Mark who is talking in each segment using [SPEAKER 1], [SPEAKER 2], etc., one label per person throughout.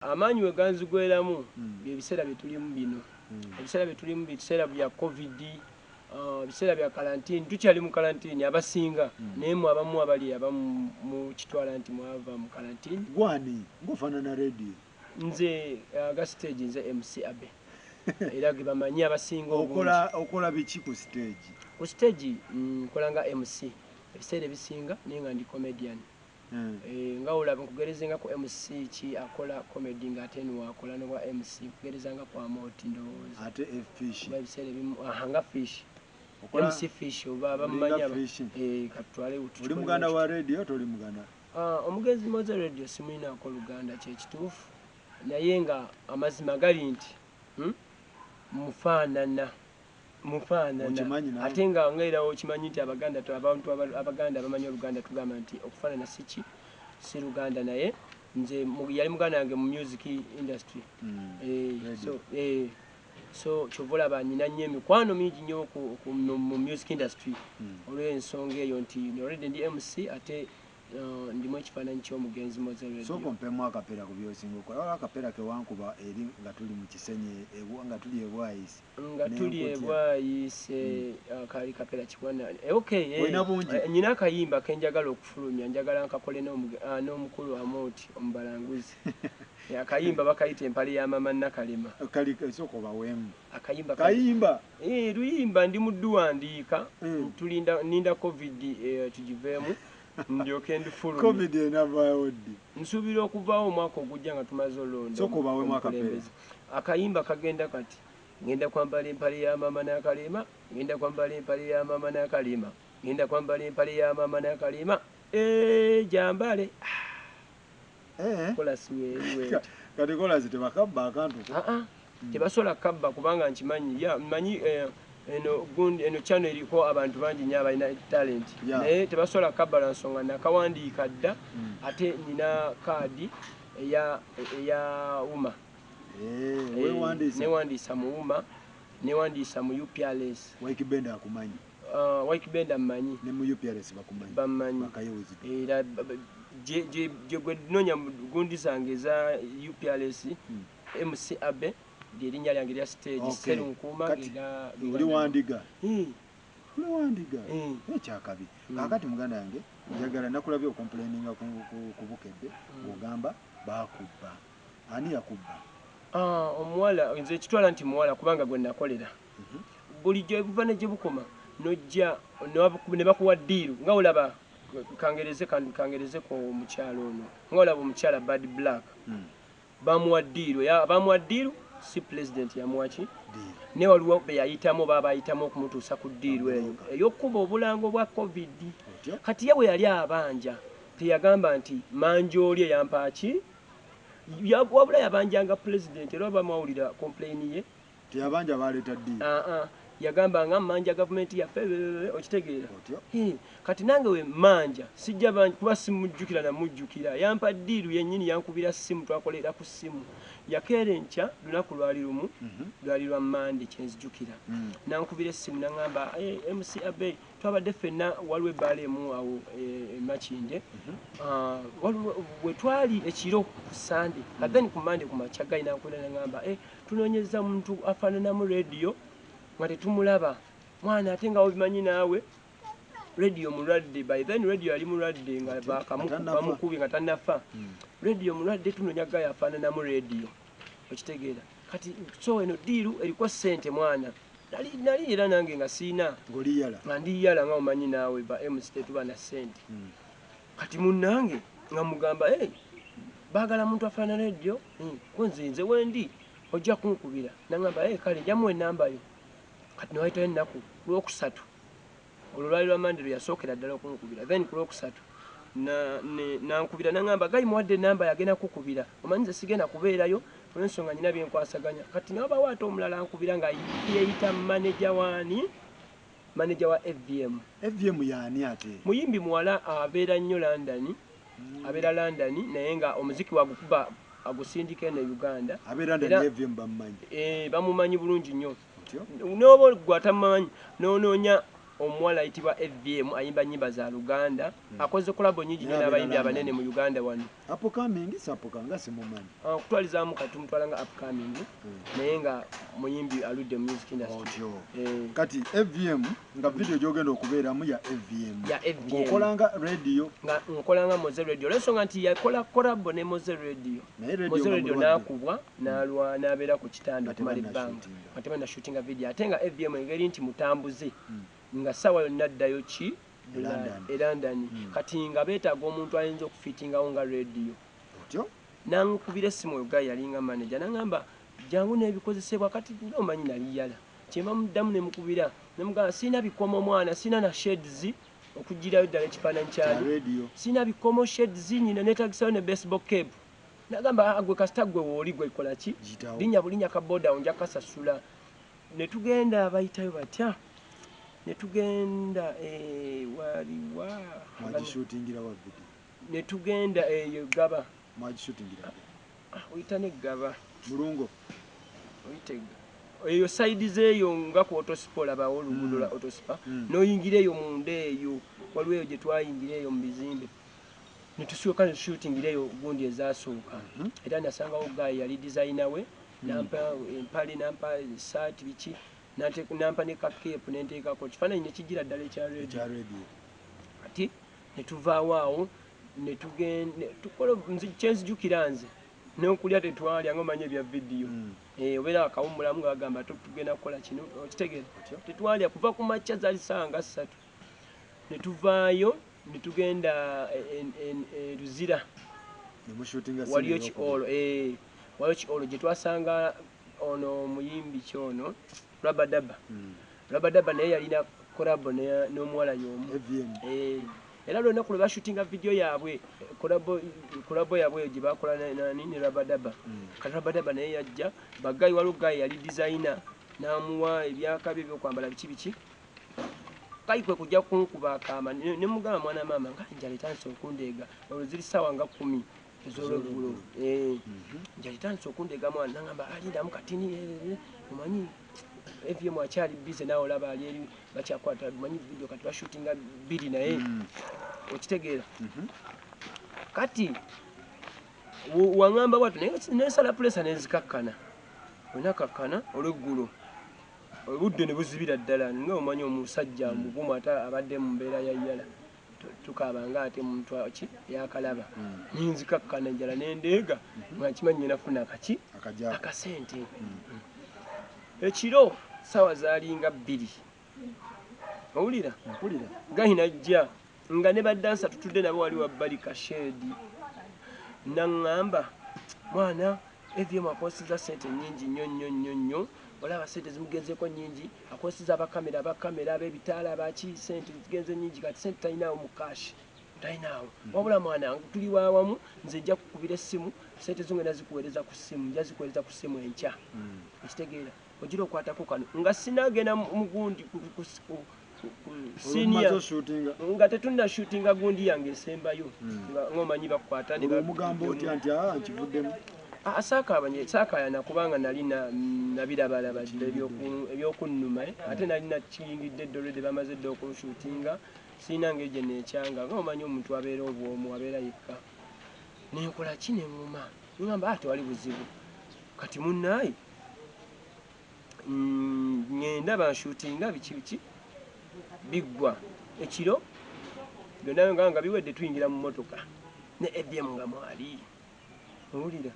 [SPEAKER 1] Amaanyi we ganzigweramu ebiseera bye tulimu bino. Ebiseera bye tulimu biseera bya COVID, biseera bya karantini. Tukyali mu karantini abasinga naye mu abamu abali abamu mu kitwala nti mwava mu karantini.
[SPEAKER 2] Gwani ngofaanana radio.
[SPEAKER 1] Nze aga stage nze MC Abe. Era ge bamanyi abasinga
[SPEAKER 2] obungi. Okola biki ku stage?
[SPEAKER 1] Ku stage nkola nga MC. Ebiseera ebisinga naye nga ndi comedian. Nga olaba nkugerezenga ku MC ki akola comedy nga ate nwakola no wa MC kugerezanga kwa moti ndowooza.
[SPEAKER 2] Ate fish.
[SPEAKER 1] Ebiseera ebimu nga fish. MC fish oba bamanya katwale utu.
[SPEAKER 2] Oli muganda wa radio toli muganda?
[SPEAKER 1] Omugezi moze radio simulina ko Luganda kye kituufu. Naye nga amazima gali nti mufaanana ate nga ngaera okimanyi nti abaganda abantu abaganda bamanyi Oluganda tugamba nti okufaanana si Luganda naye nze yali muganda yange mu music industry. So kyovola banyina nnyo emikwano mingi nnyo mu music industry olw'ensonga eyo nti already ndi MC ate ndimu ekifaananyi ky'omugenzi moze radio.
[SPEAKER 2] So kompemu akapera ku byosinga okola akapera ke wankuba eri nga tuli mu kisenye nga tuli ebwayise.
[SPEAKER 1] Nga tuli ebwayise kali kapera kibwana. Okay, nyina akayimba kenjagala okufulumya njagala nkakole n'omukulu Amoti omubalanguzi. Akayimba bakayita empale ya mama Nakalema.
[SPEAKER 2] Kali soko bawemu.
[SPEAKER 1] Akayimba.
[SPEAKER 2] Kayimba.
[SPEAKER 1] Luyimba ndi mudduwandiika ninda COVID tugiveemu. Ndyoke ndifulumye.
[SPEAKER 2] COVID enavaayo ddi?
[SPEAKER 1] Nsuubira okuvaawo omwaka ogujja nga tumaze olonda.
[SPEAKER 2] Soko bawemu akapera.
[SPEAKER 1] Akayimba kagenda kati. Ngenda kwambala empale ya mama Nakalema, ngenda kwambala empale ya mama Nakalema, ngenda kwambala empale ya mama Nakalema. Jambale. Kola siwe.
[SPEAKER 2] Kati kola zitebakabba akantu.
[SPEAKER 1] Tebasobola kabba kubanga nkimanyi. Mmanyi eno channel eriko abantu bangi nnyo abalina talent. Naye tebasobola kabba na nsonga nakawandiika dda ate nina kaadi eya UMA. Newandiisa mu UMA, newandiisa mu UPRS.
[SPEAKER 2] Waikibenda akumanyi?
[SPEAKER 1] Waikibenda mmanyi.
[SPEAKER 2] Ne mu UPRS bakumanyi?
[SPEAKER 1] Bammanyi. Era gye gwe nonya gundi zange za UPRS MC Abe lyerinnya lyange lya stage Serunkuuma era
[SPEAKER 2] oli wandiga. Oli wandiga. Ekyakabi. Kakati muganda yange njagala nakulabye okomplaininga ku Bukedde ogamba bakubba. Ani yakubba?
[SPEAKER 1] Omuwala nze kitwala nti muwala kubanga gwe nakolera. Bulijjo buva ne gye bukoma nojja ne bakuwa ddiiru nga olaba kangereze ko omukyalo ono nga olaba omukyala Bad Black bamuwa ddiiru si president yamuwaki ne waliwo be yayitamu bayitamu okumutuusa ku ddiiru eyo ey'okkuba obulango bwa COVID. Kati ye bwe yali abanja teyagamba nti manjooli eyampaaki wabula yabanjanga president era bamawulira complain ye
[SPEAKER 2] teyabanja baleeta ddiiru.
[SPEAKER 1] Yagamba nga manja gavumenti yaffe okitegeera. Kati nange we manja sijja kuba simujjukira namujjukira yampa ddiiru yennyini yankubira simu twakolera ku simu yakeera enkya lunaku lwali lumu lwali lwa Mande kyenzijjukira nankubira essimu naŋŋamba MC Abe twabadde ffenna waliwo ebbaala emu awo Makinde bwe twali ekiro ku Sande then ku Mande ku makya gayi nankubira naŋŋamba tunoonyeza muntu afaananamu radio nga tetumulaba mwana ate nga obimanyi naawe radio mulwadde by then radio yali mulwadde nga bamukubi nga tannafa radio mulwadde tunoonya gayo afaananamu radio okitegeera. Kati so eno ddiiru eriko ssente mwana nali era nange nga siina nga ndiyala nga omanyi naawe ba MC tetuba na ssente. Kati munnange nga mugamba baagala muntu afaanana radio nze wendi ojja kunkubira naŋŋamba kale njamuwa ennamba yo. Kati niwaitayo ennaku ku Lwokusatu olwo lwali lwa Mande lwe yasookera ddala okunkubira then ku Lwokusatu nankubira naŋŋamba gayi muwadde ennamba yagenda kukubira omanyi nze sigenda kubeerayo olw'ensonga nyina byenkwasaganya. Kati nawe bawa ate omulala ankubira nga yeeyita maneja wa FVM
[SPEAKER 2] yaani ate
[SPEAKER 1] muyimbi muwala abeera nnyo London naye nga omuziki wagukuba agusindika eno Uganda bamumanyi bulungi nnyo. N'oba gwe atamumanyi n'onoonya omuwala ayitibwa FVM ayimba nyimba za Luganda akoze kolabo nyingi nnyo n'abayimbi abanene mu Uganda wano.
[SPEAKER 2] Upcoming sapokanga simumanyi.
[SPEAKER 1] Okutwalizaamu katumutwala nga upcoming naye nga muyimbi aludde mu music industry.
[SPEAKER 2] Kati FVM nga video gyogenda okubeeramu ya FVM.
[SPEAKER 1] Ya FVM.
[SPEAKER 2] Okolanga radio.
[SPEAKER 1] Nga nkolanga Moze Radio. Lensonga nti yakola kolabo ne Moze Radio. Moze Radio n'akubwa n'alwa n'abeera ku kitanda okumala ebbanga. Ate na shootinga video. Ate nga FVM engeri nti mutambuze. Nga sawa yonna addayo ki London. Kati nga beetaaga omuntu ayinza okufitingawo nga radio. Nankubira essimu oyo gayi yalinga manager n'angamba jangu n'ebikozesebwa kati omanyi nali yala. Kyemba muddamu ne mukubira nemugamba sina bikomo mwana sina na shades okugirayo ddala ekifaananyi kyali. Sina bikomo shades nyina neetagisayo ne baseball cap. Nagamba agwe kasita gwe wooli gwe kola ki? Linnya bulinnya ka boda onja kasasula. Ne tugenda bayitayo batya. Ne tugenda waliwa
[SPEAKER 2] magishootingira wa video.
[SPEAKER 1] Ne tugenda eyo Gaba.
[SPEAKER 2] Magishootingira.
[SPEAKER 1] Oyitane Gaba.
[SPEAKER 2] Mulungo.
[SPEAKER 1] Oyitega. Eyo side zeyo nga ku autosport abawo oluguudo lwa autosport. N'oyingireyo munda eyo. Waliwo eyo gye twayingireyo mu bizimbe. Ne tusooka ne shootingireyo gundi ezaasooka. Era nasangawo gayi yali designer we. Nampa empale nampa saati biki. Nampa ne kakeepu nenteekako kifaananyi ne kigira ddala ekya radio. Ati ne tuvaawo awo ne tugenda tukola kyenzijukira nze n'okulya tetwalya ng'omanya ebya vidiyo. Obeera akawummulamu nga bagamba tugenda kukola kino okitegeera. Tetwalya kuva ku makya zaali ssaawa nga 3. Ne tuvaayo ne tugenda Luzira. Waliyo Kiolo. Waliyo Kiolo gye twasanga ono omuyimbi kyono Rabadaba. Rabadaba naye yalina kolabo n'omuwala y'omu. Era lunaku lwe bashootinga video yaabwe kolabo yaabwe gye bakola ne Rabadaba. Kati Rabadaba naye yajja bagayi waliwo gayi yali designer n'amuwa ebyakabi ebyokwambala biki. Kayi kwe kujja kunkuba akaama ne mugamba mwana maama nga njala etandise okundeega olwo ziri ssaawa nga 10 ez'olweggulo. Njala etandise okundeega mwana nangamba alindamu katini omanyi FVM akyali busy nawe olaba ali eri bakyakwata manyi video kati bashootinga 2 naye okitegeera. Kati wangamba bwatu nesala presa nenzikakkana onakakkana olweggulo obudde ne buzibira ddala nga omanyi omusajja mugumu ate abadde mu mbeera ya yala tukaabanga ate muntu ki yakalaba nenzikakkana enjala nendeega nga kimanyi nafuna akasente. Ekiro sawa zaalinga 2. Owulira? Gayi najja nga ne baddansa tutudde nabo wali wabbali kashedi. Naŋŋamba mwana FVM akosiza sente nnyingi nnyo. Olaba sente zimugenzeeko nnyingi. Akosiza abakamera ab'ebitaala abaki sente zigenze nnyingi kati sente talinawo mu kashi. Talinawo. Wabula mwana tuli wawamu nze nja kukubira essimu sente zongenda zikuweereza ku ssimu. Nja zikuweereza ku ssimu enkya. Ekitegeera. Ogira okwatako kano nga sinagenda mugundi senior nga tetunda shootinga gundi yange esembayo ng'omanyi bakwata ne
[SPEAKER 2] bamugambo otya nti nkivuddemu
[SPEAKER 1] saakayana kubanga nali nabirabalaba ebyokunnuma ate nali nakiyingidde eddolo de bamaze dde okushootinga sirina ngeri gye neekyanga ng'omanyi omuntu abeera obwomu abeera yekka nenkola ki neŋŋuma ngamba tewali buzibu kati munnaayi ngenda banshootinga biki biggwa ekiro byonna nga biwedde tuyingira mu motoka ne FVM nga mwali owulira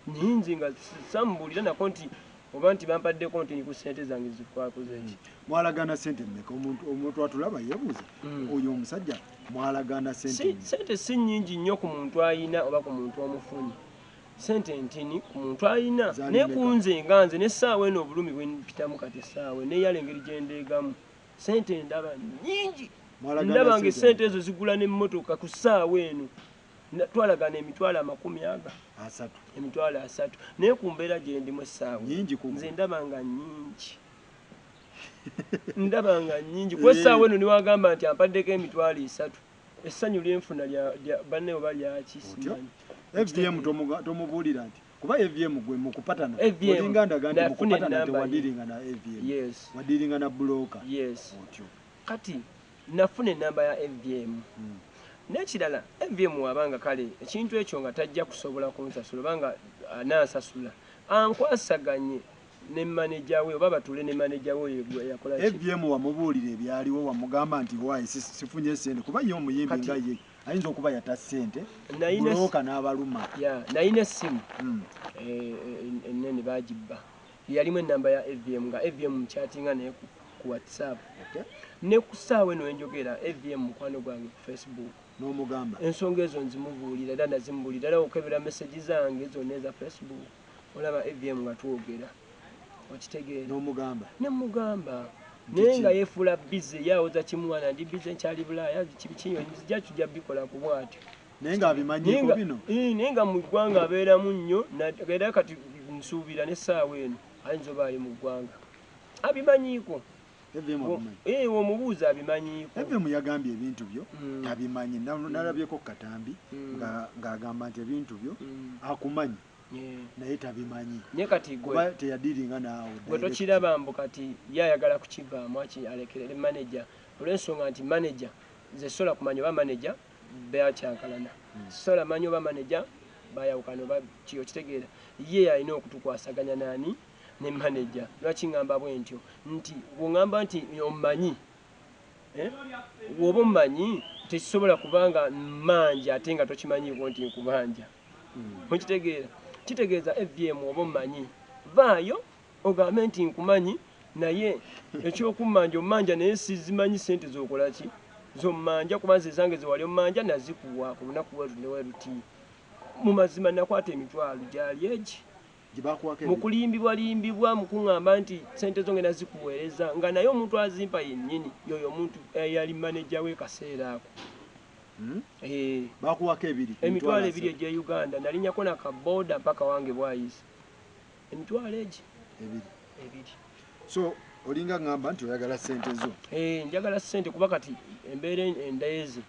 [SPEAKER 1] nyinzi nga sambuulira nako nti oba nti bampaddeko nti ku ssente zange zitwakoze eki.
[SPEAKER 2] Mwalagana ssente mmeka? Omuntu atulaba yeebuuza oyo omusajja mwalagana
[SPEAKER 1] ssente si nnyingi nnyo ku muntu ayina oba ku muntu omufunyi. Sente ntini ku muntu ayina naye ku nze nga nze n'essaawa eno obulumi bwe mpitamu kati essaawa neyala engeri gye ndeegamu sente ndaba nnyingi. Ndaba nga essente ezo zigula n'emmotoka ku ssaawa eno twalagana emitwalo 30. Emitwalo 3 naye ku mbeera gye ndimu essaawa nze ndaba nga nnyingi. Ndaba nga nnyingi ku essaawa eno niwagamba nti ampaddeko emitwalo 3 essanyu lyenfuna banne oba lyaki simanyi.
[SPEAKER 2] FVM tomubuulira nti kuba FVM gwe mukupatana olinga ndagandi mukupatana nti wadiringa na FVM wadiringa na bloka otyo
[SPEAKER 1] kati nafuna enamba ya FVM n'ekirala FVM wabanga kale ekintu ekyo nga tajja kusobola kunsasula banga anaasasula ankwasaganye ne manager we oba batule ne manager we yakola
[SPEAKER 2] FVM wamubuulira ebyaliwo wamugamba nti wayi sifunye sente kuba ye omuyimbi nga ye ayinza okuba yata sente buloka n'abaluma
[SPEAKER 1] nayina essimu ennene bagibba yalimu enamba ya FVM nga FVM mukyatinga naye ku WhatsApp ne ku ssaawa eno enjogera FVM mukwano gwange ku Facebook
[SPEAKER 2] n'omugamba
[SPEAKER 1] ensonga ezo nzimubuulira era nazimubuulira era okebera meseji zange zonna eza Facebook olaba FVM nga twogera okitegeera
[SPEAKER 2] n'omugamba
[SPEAKER 1] nemugamba naye nga yefuula bize yawoza kimuwana ndi bize nkyali bulaaya kibikinyo nzija tujja bikola ku bwatyo
[SPEAKER 2] naye nga abimanyiko bino
[SPEAKER 1] naye nga mu ggwanga abeeramu nnyo era kati nsuubira n'essaawa eno ayinza oba ali mu ggwanga abimanyiiko omubuuza abimanyiiko
[SPEAKER 2] FVM yagambye ebintu byo tabimanyi nalabyeko katambi ng'agamba nti ebintu byo akumanyi naye tabimanyi
[SPEAKER 1] naye kati
[SPEAKER 2] kuba teyadiringa naawe
[SPEAKER 1] gwe tokiraba mbu kati yayagala kukivaamu alekerere manager olw'ensonga nti manager ze sola kumanya oba manager bakyankalana sola manya oba manager bayawukana oba kiyo kitegeera ye alina okutukwasaganya nani ne manager lwaki ngamba bwe ntyo nti bw'ongamba nti omumanyi woba omumanyi tekisobola kubanga manja ate nga tokimanyiiko nti nkubanja mukitegeera kitegeeza FVM oba omumanyi vaayo ogambe nti nkumanyi naye ekyokummanja omumanja naye sizimanyi sente zokola ki zommanja kuba nze zange zewali omumanja nazikuwa ku lunaku bweru neweruti mu mazima nakwata emitwalo gyali egi mukulimbibwalimbibwa mukuŋŋamba nti sente zo ngenda zikuweereza nga naye omuntu azimpa yennyini yoyo omuntu eyali maneja we kaseera ako
[SPEAKER 2] bakuwako
[SPEAKER 1] emitwalo ebiri egye Uganda nalinyako nakaboda mpaka wange bwayise emitwalo egi ebiri
[SPEAKER 2] so olinga ngamba nti oyagala sente zo
[SPEAKER 1] njagala sente kuba kati embeera endeezi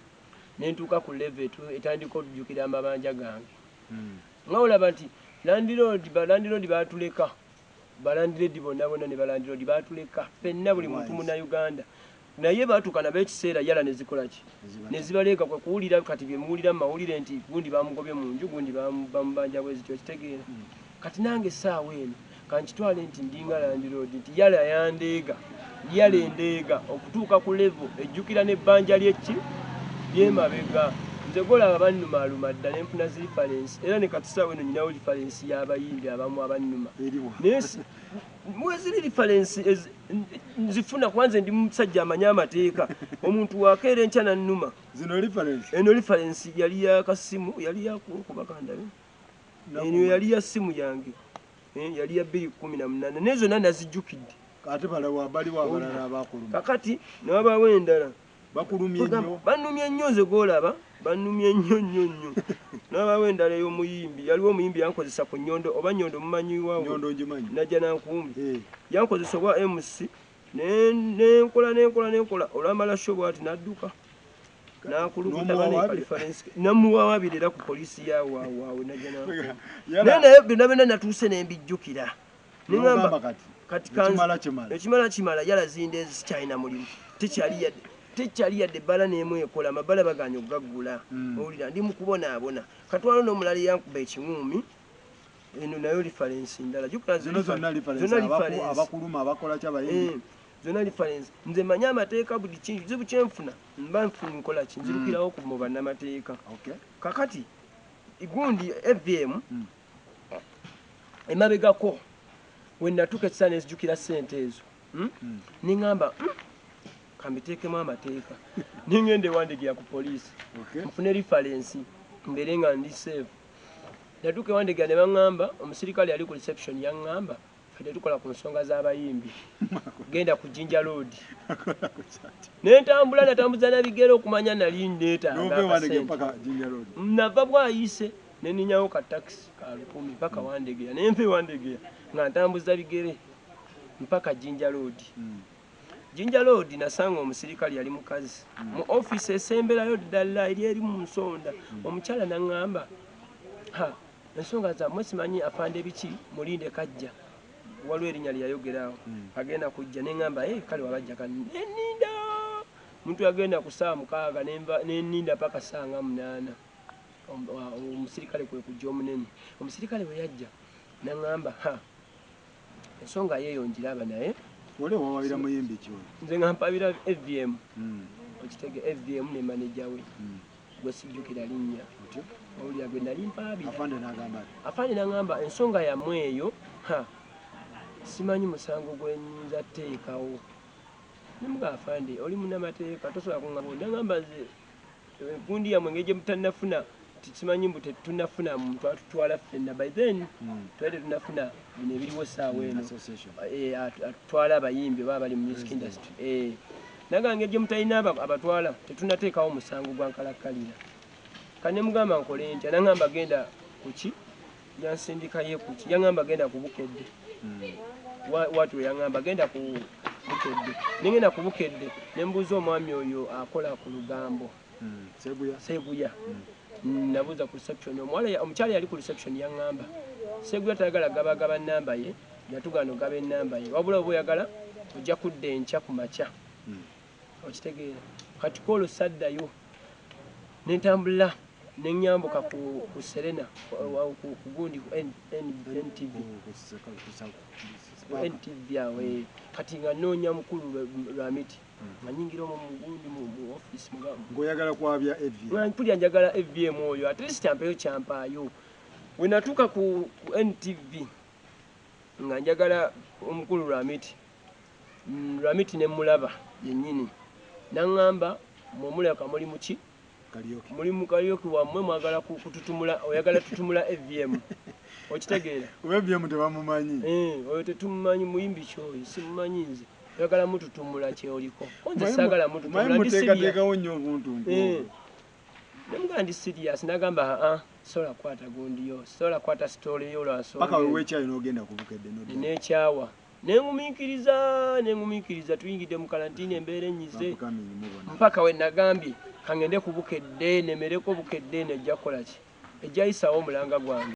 [SPEAKER 1] nentuuka ku level etandika okujjukira amabanja gange nga olaba nti balandiroodi batuleka balandiroodi bonna bonna ne balandiroodi batuleka fenna buli muntu munnauganda naye batuuka nabo ekiseera yala nezikola ki nezibaleeka kwe kuwulira kati byemuwulira mu mawulire nti gundi bamugobye mu nju gundi bamubanja bwezityo kitegeera kati nange essaawa eno kankitwale nti ndinga landiroodi nti yala yandeega yala endeega okutuuka ku level ejjukira n'ebbanja lyeki lyemabega nze golaba bannumaaluma ddala enfuna zi reference era ne kati ssaawa eno nyinawo reference y'abayimbi abamu abannuma naye mweziri reference nzifuna kuba nze ndi musajja amanyi amateeka omuntu wakeera enkya nannuma eno reference yali yakasimu yali yakubakandabe eno yali ya simu yange yali ya 218 naye zonna nazijjukidde
[SPEAKER 2] ate baliwo abalala abakuluma
[SPEAKER 1] kakati newabawo endala
[SPEAKER 2] bakulumye nnyo
[SPEAKER 1] bannumye nnyo nze golaba bannumye nnyo nabawo endala ey'omuyimbi yaliwo omuyimbi yankozesa ku nnyondo oba nnyondo mumanyiwawo najja nankumbi yankozesa obwa MC nenkola olwamala sho bwati nadduka nakulukuta banekalifarensi namuwawabirira ku polisi yawaawe najja nankumbi naye byonna byonna natuuse nembijjukira nengamba kati ekimala kimala yalazindeezi sikyalina mulimu tekyali yadde ebbala n'emu ekola amabala baganye okugaggula owulira ndi mukubonaabona katwalo n'omulala yankuba ekiŋuumi eno nayo lifarensi ndala zonna lifarensi nze manyi amateeka buli kizibu kyenfuna mba nfuna nkola ki nzirukirawo mu bannamateeka kakati gundi FVM emabegako we natuuka ekisaana ezijjukira ssente ezo neŋŋamba kambiteekemu amateeka ningende ewandegeya ku poliisi nfune referensi mbeere nga ndi safe natuuka ewandegeya ne baŋŋamba omusirikale yali ku reception yaŋŋamba fedde tukola ku nsonga z'abayimbi genda ku Jinja Road nentambula natambuza nabigere okumanya nali neetanga nava bwayise neninyawo ka taxi ka 10 mpaka wandegeya nenva ewandegeya nga ntambuza bigere mpaka Jinja Road Jinja Road nasanga omusirikale yali mukazi mu office esemberayo ddala eri mu nsonda omukyala naŋŋamba ensonga zammwe simanyi afande biki mulinde kajja waliwo erinnya lyayogeraawo agenda kujja neŋŋamba kale wabajja neninda muntu agenda ku saa 6 neninda paka saa 8 omusirikale kwe kujja omunene omusirikale we yajja naŋŋamba ensonga yeeyonjiraba naye
[SPEAKER 2] wali wawabira muyimbi ki
[SPEAKER 1] nze nga mpabira FVM okitege FVM ne manager we gwe sijjukira linnya owulira gwe nali mpaabira afande n'aŋŋamba ensonga yammwe eyo simanyi musango gwenyinza teekawo nemuga afande oli munnamateeka tosobola kuŋŋamba naŋŋamba nze enkundi yammwe engeri gye mutannafuna simanyi mbu tetunafuna muntu atutwala ffenna by then twali tetunafuna bino ebiriwo essaawa eno atutwala abayimbi baba bali mu music industry naga ngeri gye mutalina abatwala tetunateekawo musango gwa nkalakkalira kane mugamba nkole ntya naŋŋamba genda kuki yansindika ye kuki yaŋŋamba genda ku Bukedde watu yaŋŋamba genda ku Bukedde nengenda ku Bukedde nembuuza omwami oyo akola ku Lugambo Seguya nabuuza ku reception omukyala yali ku reception yaŋŋamba Seguya tayagala gabagaba nnamba ye yatugano gaba ennamba ye wabula oba oyagala ojja kudda enkya ku makya okitegeera kati koolo saddayo nentambula nenyambuka ku Serena ku gundi ku NTV awe kati nga noonya mukulu Lwamiti nga nyingira omwo mu gundi mu office
[SPEAKER 2] ng'oyagala kwabya FVM
[SPEAKER 1] mpulira njagala FVM oyo at least ampeyo kyampaayo we natuuka ku NTV nga njagala omukulu Lwamiti ne mulaba yennyini naŋŋamba mwomulaka muli muki muli mu kalyoki wammwe mwagala kututumula oyagala tutumula FVM okitegeera
[SPEAKER 2] FVM tebamumanyi
[SPEAKER 1] oyo tetumumanyi muyimbi kyoyo simumanyi nze oyagala mututumula kyoliko nze saagala
[SPEAKER 2] mututumulamuteekateekawo nnyo obuntu
[SPEAKER 1] nemugaa ndi serious nagamba sola kwata gondiyo sola kwata story yo lwansonga
[SPEAKER 2] paka weweekyayo n'ogenda ku Bukedde
[SPEAKER 1] n'ekyawa nengumiikiriza tuyingidde mu karantini embeera enyize mpaka we nagambye kangende ku Bukedde nemereko Bukedde nejja kukola ki ejja yisawo omulanga gwange